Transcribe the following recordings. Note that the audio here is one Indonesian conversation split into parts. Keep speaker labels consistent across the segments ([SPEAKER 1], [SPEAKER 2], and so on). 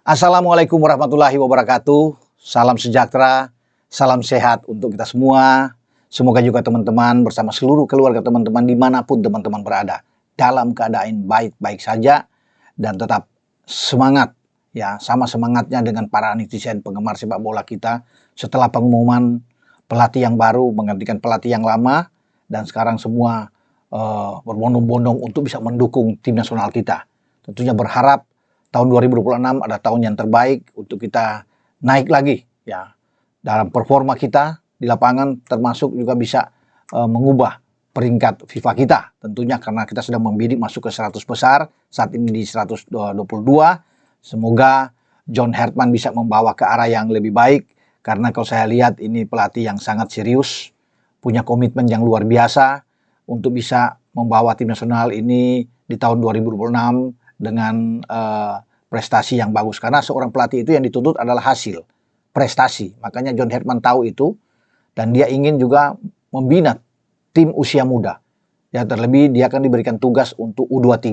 [SPEAKER 1] Assalamualaikum warahmatullahi wabarakatuh. Salam sejahtera, salam sehat untuk kita semua. Semoga juga teman-teman bersama seluruh keluarga teman-teman dimanapun teman-teman berada dalam keadaan baik-baik saja dan tetap semangat, ya, sama semangatnya dengan para netizen penggemar sepak bola kita setelah pengumuman pelatih yang baru menggantikan pelatih yang lama, dan sekarang semua berbondong-bondong untuk bisa mendukung tim nasional kita. Tentunya berharap tahun 2026 ada tahun yang terbaik untuk kita naik lagi, ya, dalam performa kita di lapangan, termasuk juga bisa mengubah peringkat FIFA kita tentunya, karena kita sedang membidik masuk ke 100 besar, saat ini di 122. Semoga John Herdman bisa membawa ke arah yang lebih baik, karena kalau saya lihat ini pelatih yang sangat serius, punya komitmen yang luar biasa untuk bisa membawa tim nasional ini di tahun 2026 dengan prestasi yang bagus. Karena seorang pelatih itu yang dituntut adalah hasil, prestasi. Makanya John Herdman tahu itu, dan dia ingin juga membina tim usia muda. Ya, terlebih dia akan diberikan tugas untuk U23,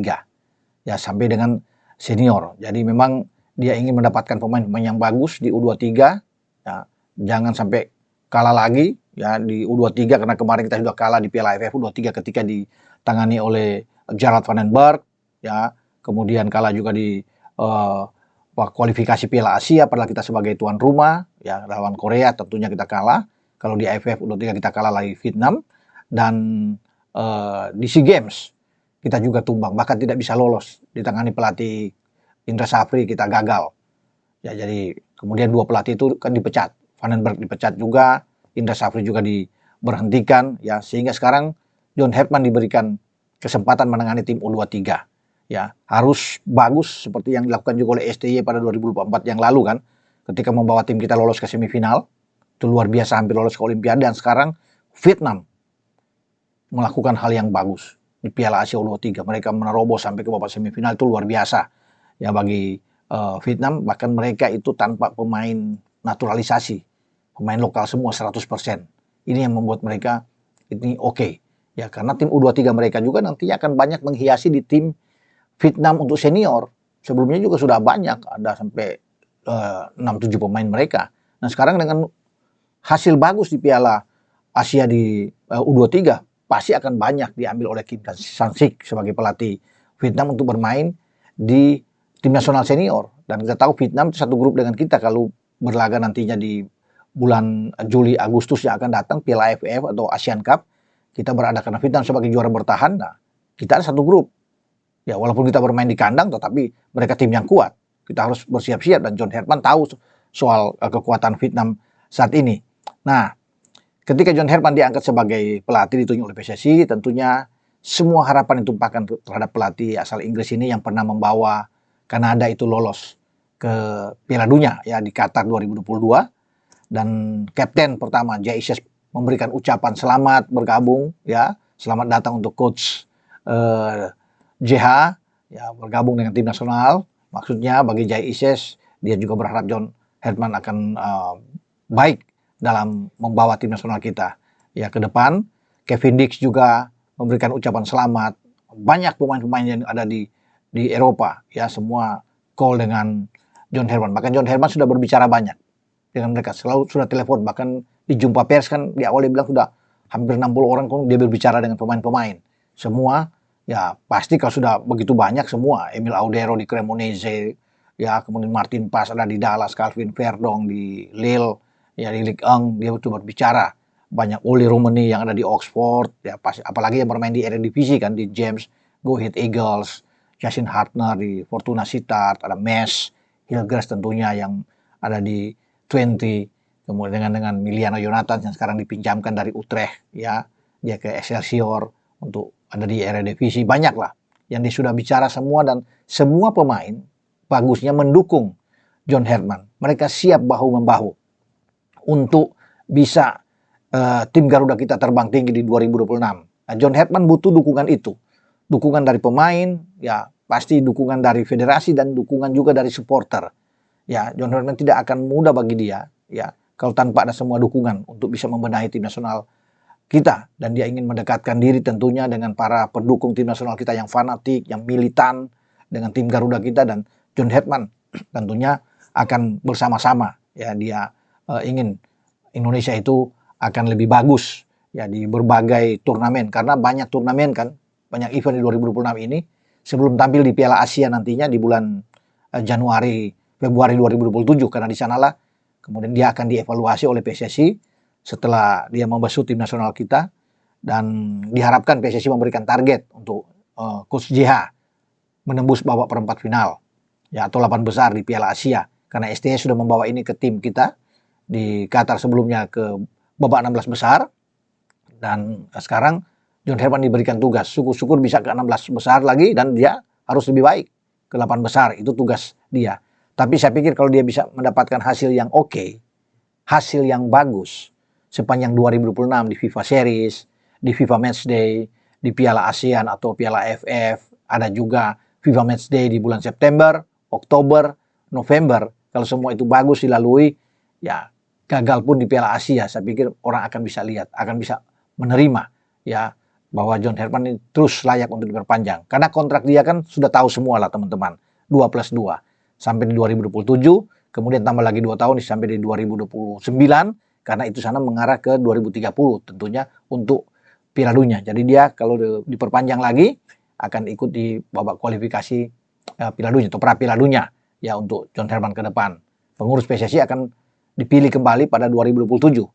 [SPEAKER 1] ya, sampai dengan senior. Jadi memang dia ingin mendapatkan pemain-pemain yang bagus di U23, ya, jangan sampai kalah lagi, ya, di U23, karena kemarin kita sudah kalah di Piala AFF U23 ketika ditangani oleh Gerard van den Berg, ya, kemudian kalah juga di kualifikasi Piala Asia padahal kita sebagai tuan rumah, ya, lawan Korea tentunya kita kalah. Kalau di AFF U23 kita kalah lagi Vietnam, dan di SEA Games kita juga tumbang, bahkan tidak bisa lolos, ditangani pelatih Indra Safri, kita gagal. Ya, jadi kemudian dua pelatih itu kan dipecat, Van den Berg dipecat juga, Indra Safri juga diberhentikan, ya, sehingga sekarang John Herdman diberikan kesempatan menangani tim U23. Ya, harus bagus seperti yang dilakukan juga oleh STY pada 2024 yang lalu kan, ketika membawa tim kita lolos ke semifinal, itu luar biasa, hampir lolos ke Olimpiade. Dan sekarang Vietnam melakukan hal yang bagus di Piala Asia U23, mereka menerobos sampai ke babak semifinal, itu luar biasa, ya, bagi Vietnam. Bahkan mereka itu tanpa pemain naturalisasi, pemain lokal semua 100%. Ini yang membuat mereka ini oke. Ya, karena tim U23 mereka juga nantinya akan banyak menghiasi di tim Vietnam untuk senior. Sebelumnya juga sudah banyak, ada sampai 6-7 pemain mereka. Nah, sekarang dengan hasil bagus di Piala Asia di U23, pasti akan banyak diambil oleh Kim Sang-sik sebagai pelatih Vietnam untuk bermain di tim nasional senior. Dan kita tahu Vietnam itu satu grup dengan kita kalau berlaga nantinya di bulan Juli Agustus yang akan datang, Piala AFF atau Asian Cup. Kita berada karena Vietnam sebagai juara bertahan. Nah, kita ada satu grup. Ya, walaupun kita bermain di kandang, tetapi mereka tim yang kuat. Kita harus bersiap-siap, dan John Herdman tahu soal kekuatan Vietnam saat ini. Nah, ketika John Herdman diangkat sebagai pelatih, ditunjuk oleh PSSI, tentunya semua harapan ditumpahkan terhadap pelatih asal Inggris ini yang pernah membawa Kanada itu lolos ke Piala Dunia, ya, di Qatar 2022. Dan kapten pertama Jay Ises memberikan ucapan selamat bergabung, ya, selamat datang untuk coach JH, ya, bergabung dengan tim nasional. Maksudnya bagi Jay Ises, dia juga berharap John Herdman akan baik dalam membawa tim nasional kita, ya, ke depan. Kevin Dix juga memberikan ucapan selamat. Banyak pemain-pemain yang ada di Eropa, ya, semua call dengan John Herdman. Bahkan John Herdman sudah berbicara banyak dengan mereka, selalu sudah telepon, bahkan di jumpa pers kan di awal dia bilang sudah hampir 60 orang kan dia berbicara dengan pemain-pemain. Semua, ya, pasti kalau sudah begitu banyak semua, Emil Audero di Cremonese, ya, kemudian Martin Pas ada di Dallas, Calvin Verdong di Lille, ya, di Ligue 1 dia itu berbicara. Banyak Oli Romani yang ada di Oxford, ya, apalagi yang bermain di Eredivisie kan, di James Go Ahead Eagles, Jason Hartner di Fortuna Sittard, ada Mes Hilgers tentunya yang ada di Twente, kemudian dengan Miliano Jonathan yang sekarang dipinjamkan dari Utrecht, ya, dia ke Excelsior untuk ada di Eredivisie. Banyak lah yang dia sudah bicara semua, dan semua pemain bagusnya mendukung John Herdman. Mereka siap bahu-membahu untuk bisa tim Garuda kita terbang tinggi di 2026. Nah, John Herdman butuh dukungan itu. Dukungan dari pemain, ya, pasti dukungan dari federasi, dan dukungan juga dari supporter. Ya, John Herdman tidak akan mudah bagi dia, ya, kalau tanpa ada semua dukungan untuk bisa membenahi tim nasional kita. Dan dia ingin mendekatkan diri tentunya dengan para pendukung tim nasional kita yang fanatik, yang militan dengan tim Garuda kita. Dan John Herdman tentunya akan bersama-sama ya, dia ingin Indonesia itu akan lebih bagus ya di berbagai turnamen, karena banyak turnamen kan, banyak event di 2026 ini sebelum tampil di Piala Asia nantinya di bulan Februari 2027, karena di sanalah kemudian dia akan dievaluasi oleh PSSI setelah dia membesut tim nasional kita, dan diharapkan PSSI memberikan target untuk Coach JH menembus babak perempat final ya, atau 8 besar di Piala Asia, karena STY sudah membawa ini ke tim kita di Qatar sebelumnya ke babak 16 besar, dan sekarang John Herman diberikan tugas, syukur-syukur bisa ke 16 besar lagi, dan dia harus lebih baik ke 8 besar, itu tugas dia. Tapi saya pikir kalau dia bisa mendapatkan hasil yang oke, hasil yang bagus sepanjang 2026 di FIFA Series, di FIFA Matchday, di Piala ASEAN atau Piala AFF, ada juga FIFA Matchday di bulan September, Oktober, November. Kalau semua itu bagus dilalui, ya gagal pun di Piala Asia, saya pikir orang akan bisa lihat, akan bisa menerima ya bahwa John Herman ini terus layak untuk diperpanjang. Karena kontrak dia kan sudah tahu semua lah teman-teman, 2+2 sampai di 2027, kemudian tambah lagi 2 tahun sampai di 2029, karena itu sana mengarah ke 2030 tentunya untuk Piala Dunia. Jadi dia kalau diperpanjang lagi akan ikut di babak kualifikasi Piala Dunia atau pra Piala Dunia ya untuk John Herman ke depan. Pengurus PSSI akan dipilih kembali pada 2027.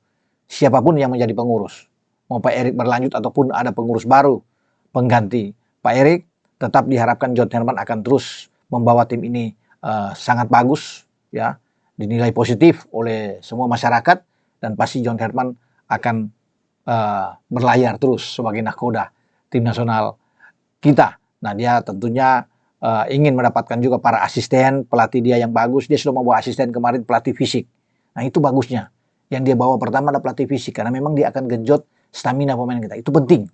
[SPEAKER 1] Siapapun yang menjadi pengurus, mau Pak Erik berlanjut ataupun ada pengurus baru pengganti Pak Erik, tetap diharapkan John Herman akan terus membawa tim ini sangat bagus ya, dinilai positif oleh semua masyarakat, dan pasti John Herman akan berlayar terus sebagai nahkoda tim nasional kita. Nah, dia tentunya ingin mendapatkan juga para asisten pelatih dia yang bagus. Dia sudah membawa asisten kemarin pelatih fisik. Nah, itu bagusnya. Yang dia bawa pertama adalah pelatih fisik, karena memang dia akan genjot stamina pemain kita. Itu penting.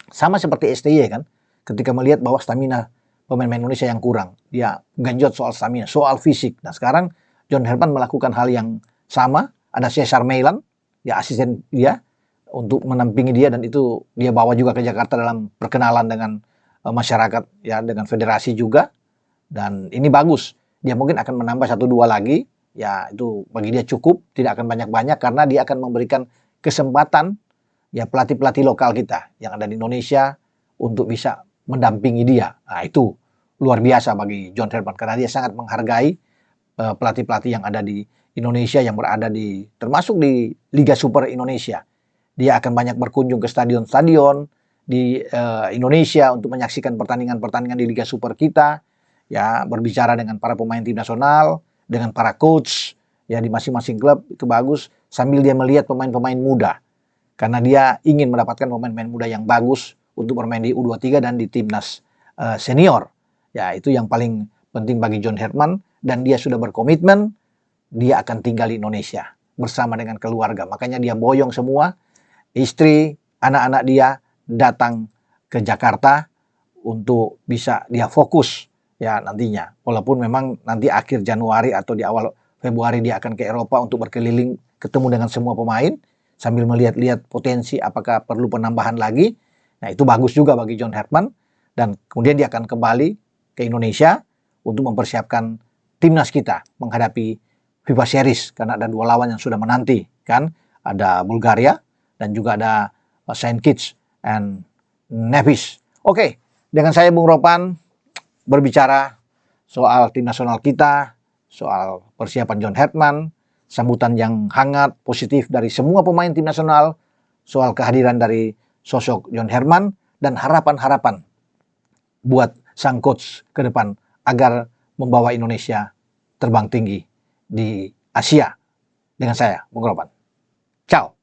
[SPEAKER 1] Sama seperti STY kan, ketika melihat bahwa stamina pemain-pemain Indonesia yang kurang, dia genjot soal stamina, soal fisik. Nah, sekarang John Herman melakukan hal yang sama. Ada Cesar Meilan, ya asisten dia, untuk menampingi dia, dan itu dia bawa juga ke Jakarta dalam perkenalan dengan masyarakat ya, dengan federasi juga. Dan ini bagus, dia mungkin akan menambah 1-2 lagi ya, itu bagi dia cukup, tidak akan banyak-banyak, karena dia akan memberikan kesempatan ya pelatih-pelatih lokal kita yang ada di Indonesia untuk bisa mendampingi dia. Nah, itu luar biasa bagi John Herman, karena dia sangat menghargai pelatih-pelatih yang ada di Indonesia, yang berada di termasuk di Liga Super Indonesia. Dia akan banyak berkunjung ke stadion-stadion di Indonesia untuk menyaksikan pertandingan-pertandingan di Liga Super kita, ya, berbicara dengan para pemain tim nasional, dengan para coach ya di masing-masing klub. Itu bagus, sambil dia melihat pemain-pemain muda, karena dia ingin mendapatkan pemain-pemain muda yang bagus untuk bermain di U23 dan di timnas senior. Ya, itu yang paling penting bagi John Herman, dan dia sudah berkomitmen dia akan tinggal di Indonesia bersama dengan keluarga. Makanya dia boyong semua, istri, anak-anak dia datang ke Jakarta untuk bisa dia fokus ya nantinya. Walaupun memang nanti akhir Januari atau di awal Februari dia akan ke Eropa untuk berkeliling, ketemu dengan semua pemain, sambil melihat-lihat potensi apakah perlu penambahan lagi. Nah, itu bagus juga bagi John Herman, dan kemudian dia akan kembali ke Indonesia untuk mempersiapkan timnas kita menghadapi FIFA Series, karena ada 2 lawan yang sudah menanti kan, ada Bulgaria dan juga ada Saint Kitts and Nevis. Oke, dengan saya Bung Ropan berbicara soal tim nasional kita, soal persiapan John Herman, sambutan yang hangat, positif dari semua pemain tim nasional, soal kehadiran dari sosok John Herman, dan harapan-harapan buat sang coach ke depan agar membawa Indonesia terbang tinggi di Asia. Dengan saya, Bung Ropan. Ciao.